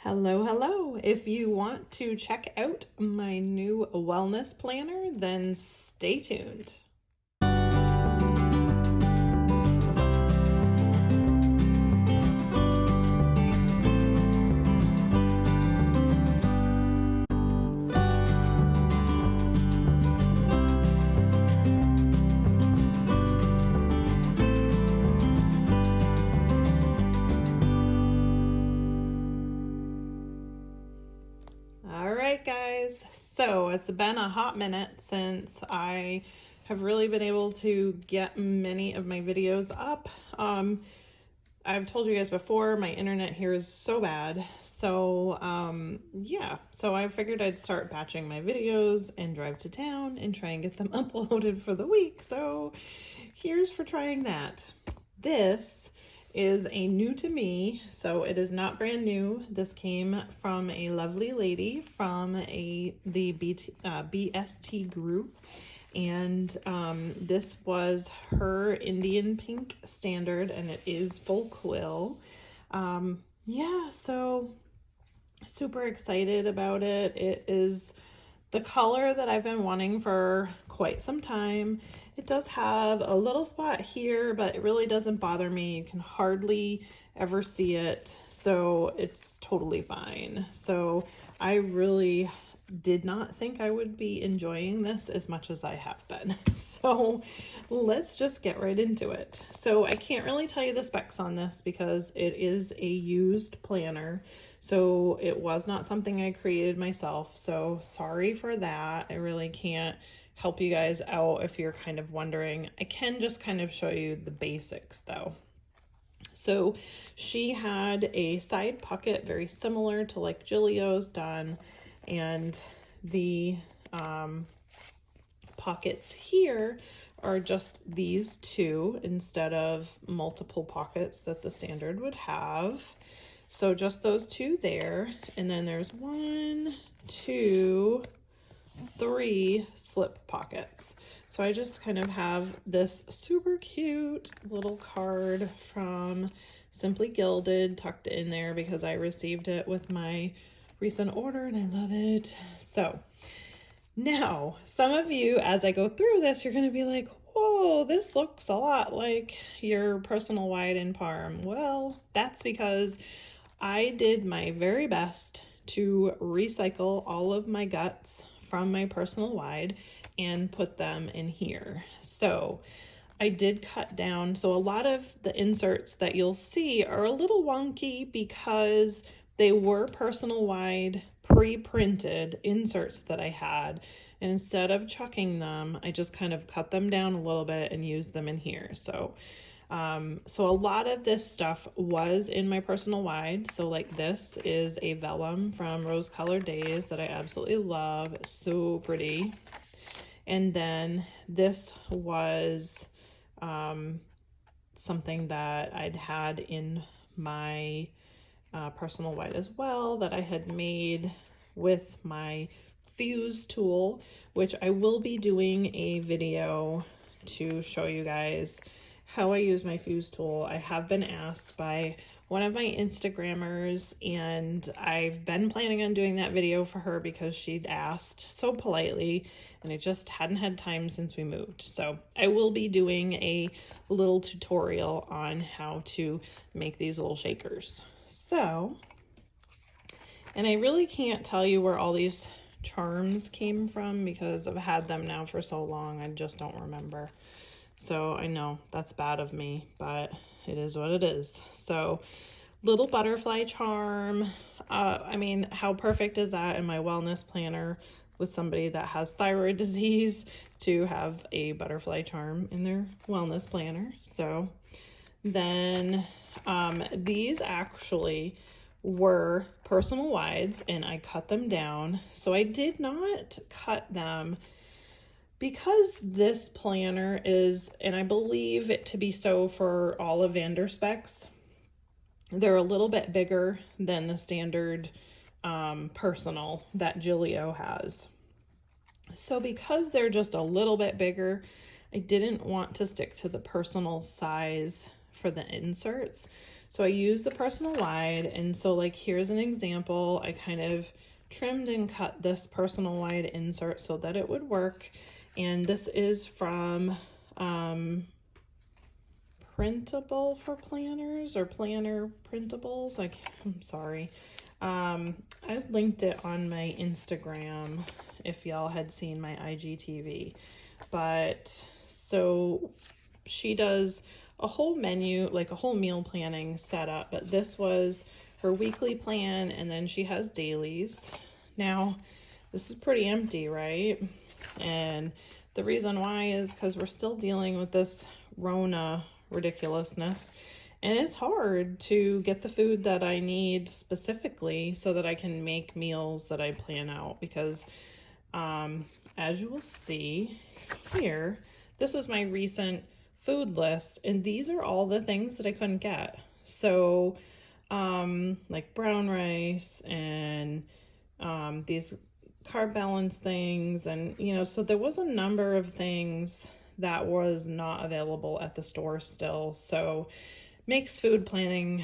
Hello, hello. If you want to check out my new wellness planner, then stay tuned. All right, guys. So it's been a hot minute since I have really been able to get many of my videos up. I've told you guys before, my internet here is so bad. So yeah, so I figured I'd start batching my videos and drive to town and try and get them uploaded for the week. So here's for trying that. This is a new to me, so it is not brand new. This came from a lovely lady from the BST group, and this was her Indian pink standard, and it is full quill. Yeah, so super excited about it. It is the color that I've been wanting for quite some time. It does have a little spot here, but it really doesn't bother me. You can hardly ever see it, so it's totally fine. So I really did not think I would be enjoying this as much as I have been. So let's just get right into it. So I can't really tell you the specs on this because it is a used planner. So it was not something I created myself. So sorry for that. I really can't help you guys out if you're kind of wondering. I can just kind of show you the basics though. So she had a side pocket very similar to like Jillio's done, and the pockets here are just these two instead of multiple pockets that the standard would have. So just those two there, and then there's 1, 2, 3 slip pockets. So I just kind of have this super cute little card from Simply Gilded tucked in there because I received it with my recent order and I love it. So now some of you, as I go through this, you're going to be like, whoa, this looks a lot like your personal wide in Parm. Well, that's because I did my very best to recycle all of my guts from my personal wide and put them in here. So I did cut down. So a lot of the inserts that you'll see are a little wonky because they were personal wide pre-printed inserts that I had. And instead of chucking them, I just kind of cut them down a little bit and used them in here. So a lot of this stuff was in my personal wide. So like this is a vellum from Rose Colored Days that I absolutely love. It's so pretty. And then this was something that I'd had in my personal wide as well that I had made with my fuse tool, which I will be doing a video to show you guys how I use my fuse tool. I have been asked by one of my Instagrammers, and I've been planning on doing that video for her because she'd asked so politely, and I just hadn't had time since we moved. So I will be doing a little tutorial on how to make these little shakers. So, and I really can't tell you where all these charms came from because I've had them now for so long, I just don't remember. So I know that's bad of me, but it is what it is. So little butterfly charm. I mean, how perfect is that in my wellness planner with somebody that has thyroid disease to have a butterfly charm in their wellness planner? So then these actually were personal wides and I cut them down. So I did not cut them because this planner is, and I believe it to be so for all of Vanderspeks, they're a little bit bigger than the standard personal that Jillio has. So because they're just a little bit bigger, I didn't want to stick to the personal size for the inserts. So I use the personal wide, and so like here's an example. I kind of trimmed and cut this personal wide insert so that it would work. And this is from Printable for Planners, or Planner Printables. I'm sorry. I linked it on my Instagram if y'all had seen my IGTV. But so she does a whole menu, like a whole meal planning setup, but this was her weekly plan, and then she has dailies. Now, this is pretty empty, right? And the reason why is because we're still dealing with this Rona ridiculousness, and it's hard to get the food that I need specifically so that I can make meals that I plan out, because as you will see here, this is my recent food list, and these are all the things that I couldn't get. So like brown rice and these carb balance things, and you know, so there was a number of things that was not available at the store still. So makes food planning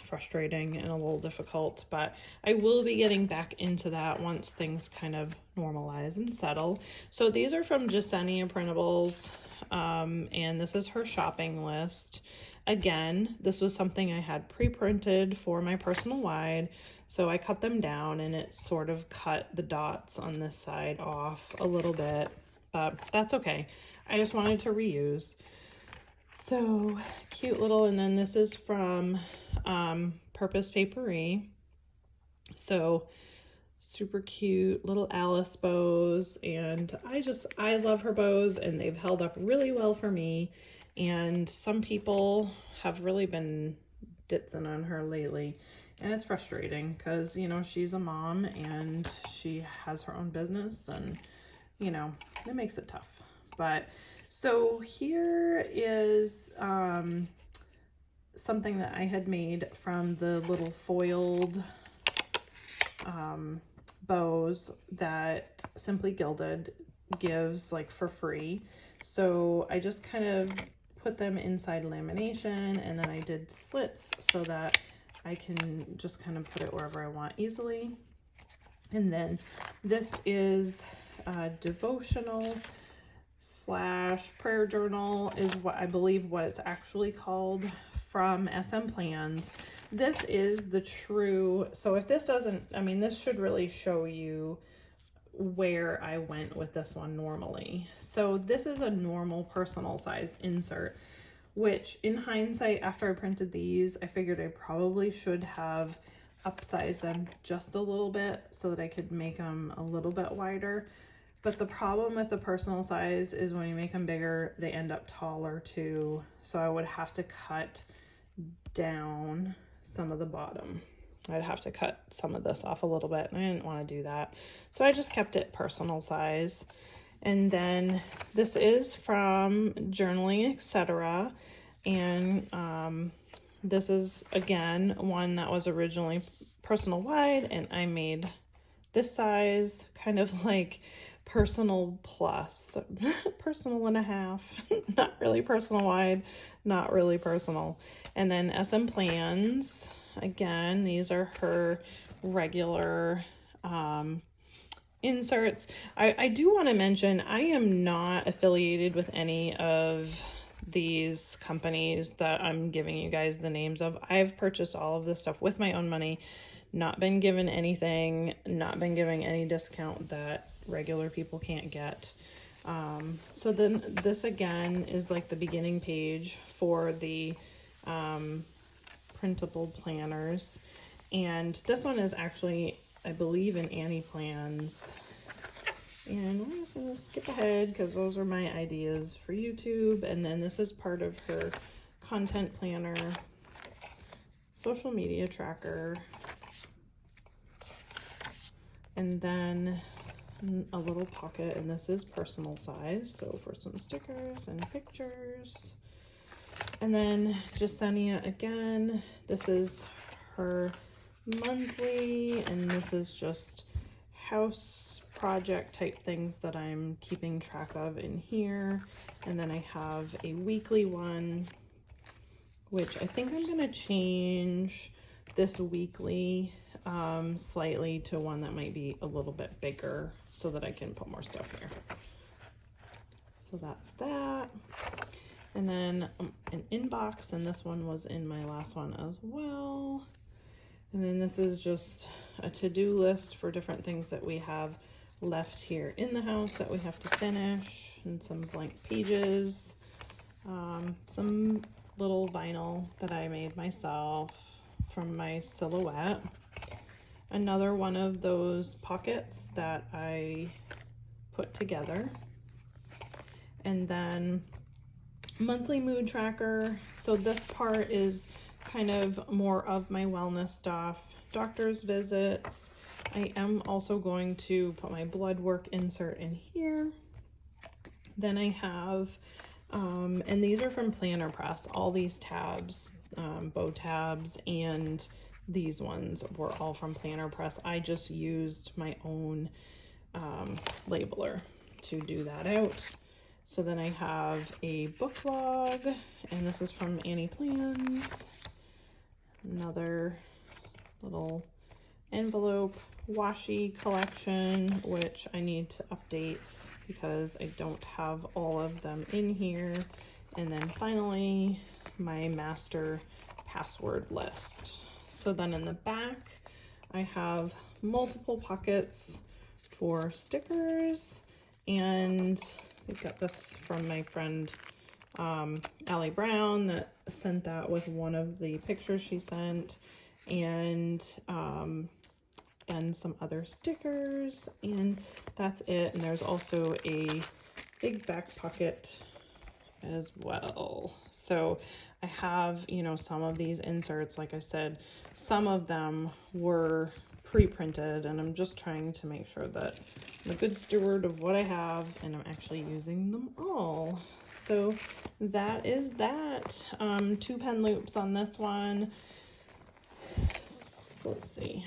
frustrating and a little difficult, but I will be getting back into that once things kind of normalize and settle. So these are from Jasenia Printables, and this is her shopping list. Again, this was something I had pre-printed for my personal wide, so I cut them down, and it sort of cut the dots on this side off a little bit, but that's okay. I just wanted to reuse. So cute little, and then this is from Purpose Papery. So super cute little Alice bows, and I love her bows, and they've held up really well for me. And some people have really been ditzing on her lately, and it's frustrating because, you know, she's a mom and she has her own business, and you know, it makes it tough. But so here is something that I had made from the little foiled bows that Simply Gilded gives like for free. So I just kind of put them inside lamination, and then I did slits so that I can just kind of put it wherever I want easily. And then this is devotional / prayer journal is what I believe what it's actually called, from SM Plans. This is the true, so if this doesn't, I mean, this should really show you where I went with this one normally. So this is a normal personal size insert, which in hindsight, after I printed these, I figured I probably should have upsized them just a little bit so that I could make them a little bit wider. But the problem with the personal size is when you make them bigger, they end up taller too. So I would have to cut down some of the bottom. I'd have to cut some of this off a little bit, and I didn't want to do that. So I just kept it personal size. And then this is from Journaling Etc. And this is, again, one that was originally personal wide, and I made this size kind of like personal plus, personal and a half, not really personal wide, not really personal. And then SM Plans, again, these are her regular inserts. I do want to mention, I am not affiliated with any of these companies that I'm giving you guys the names of. I've purchased all of this stuff with my own money, not been given anything, not been giving any discount that regular people can't get. So then this again is like the beginning page for the printable planners, and this one is actually, I believe, in Annie Plans. And we're just gonna skip ahead because those are my ideas for YouTube. And then this is part of her content planner, social media tracker, and then a little pocket, and this is personal size, so for some stickers and pictures. And then Jasenia again, this is her monthly, and this is just house project type things that I'm keeping track of in here. And then I have a weekly one which I think I'm gonna change this weekly slightly to one that might be a little bit bigger so that I can put more stuff here. So that's that. And then an inbox, and this one was in my last one as well. And then this is just a to-do list for different things that we have left here in the house that we have to finish, and some blank pages, some little vinyl that I made myself from my silhouette, another one of those pockets that I put together, and then monthly mood tracker. So this part is kind of more of my wellness stuff, doctor's visits. I am also going to put my blood work insert in here. Then I have, and these are from Planner Press, all these tabs, bow tabs, and these ones were all from Planner Press. I just used my own labeler to do that out. So then I have a book log, and this is from Annie Plans. Another little envelope washi collection, which I need to update because I don't have all of them in here. And then finally, my master password list. So then in the back, I have multiple pockets for stickers, and I got this from my friend Allie Brown that sent that with one of the pictures she sent, and then some other stickers, and that's it. And there's also a big back pocket as well. So I have, you know, some of these inserts, like I said, some of them were pre-printed, and I'm just trying to make sure that I'm a good steward of what I have and I'm actually using them all. So that is that. 2 pen loops on this one. So let's see,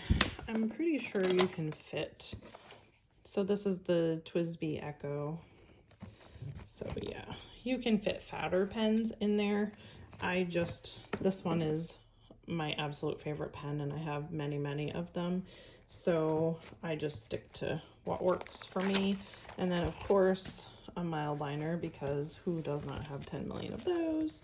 I'm pretty sure you can fit. So this is the TWSBI Echo. So yeah, you can fit fatter pens in there. This one is my absolute favorite pen, and I have many, many of them. So I just stick to what works for me. And then of course, a mild liner, because who does not have 10 million of those?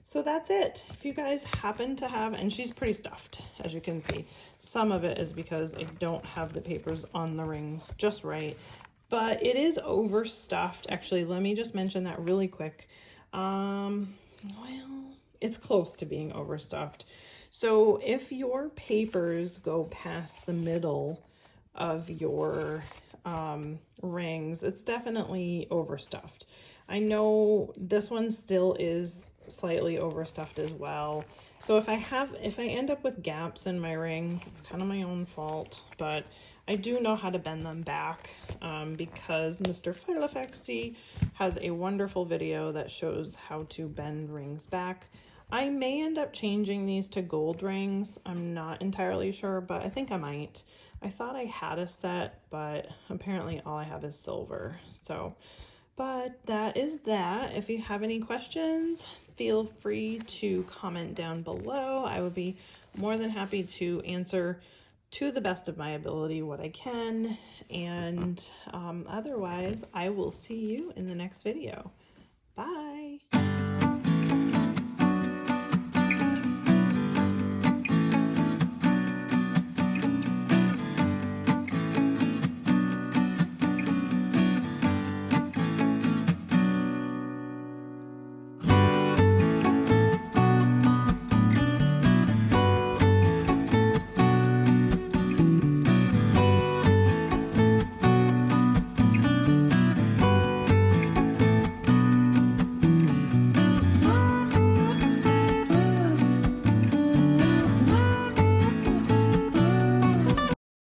So that's it. If you guys happen to have, and she's pretty stuffed, as you can see. Some of it is because I don't have the papers on the rings just right, but it is overstuffed. Actually, let me just mention that really quick. Well, it's close to being overstuffed. So if your papers go past the middle of your rings, it's definitely overstuffed. I know this one still is slightly overstuffed as well. So if I end up with gaps in my rings, it's kind of my own fault, but I do know how to bend them back because Mr. Filafexy has a wonderful video that shows how to bend rings back. I may end up changing these to gold rings. I'm not entirely sure, but I think I might. I thought I had a set, but apparently all I have is silver. So, but that is that. If you have any questions, feel free to comment down below. I would be more than happy to answer to the best of my ability what I can. And otherwise, I will see you in the next video. Bye.